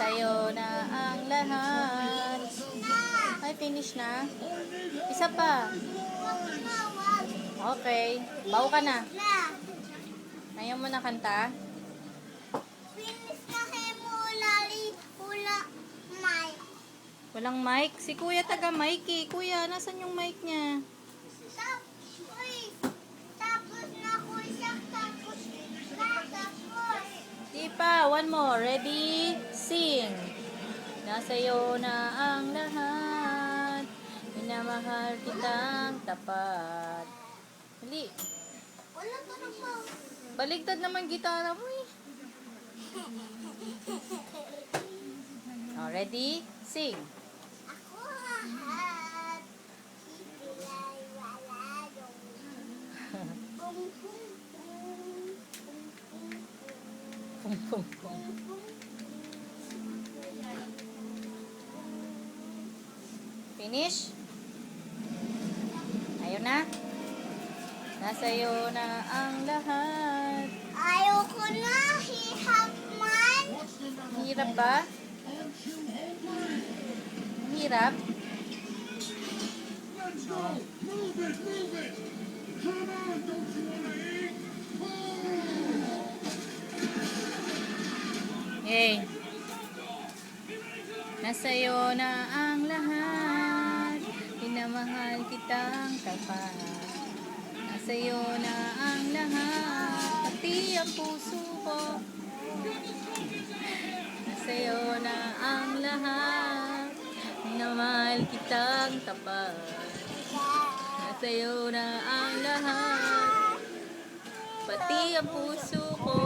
Sa'yo na ang lahat. Ay, finish na. Isa pa. Okay. Baw ka na. Ayaw mo na kanta? Finish na kayo mo hula mic. Walang mic? Si Kuya taga mic eh. Kuya, nasan yung mic niya? Tapos na ko siya, tapos. Di pa. One more. Ready? Sing. Nasa'yo na ang lahat. Minamahal kitang tapat. Hali. Wala ka na po. Baligtad naman gitara mo eh. Oh, ready? Sing. Ako lahat. Itila'y wala yung pum pum pum Pum, pum, pum. Finish? Ayaw na? Nasa'yo na ang lahat. Ayoko na, hihap man. Hirap ba? Hirap? Hey. Nasa'yo na ang lahat. Minamahal kitang tapat. Nasa'yo na ang lahat. Pati ang puso ko. Nasa'yo na ang lahat. Minamahal kitang tapat. Nasa'yo na ang lahat. Pati ang puso ko.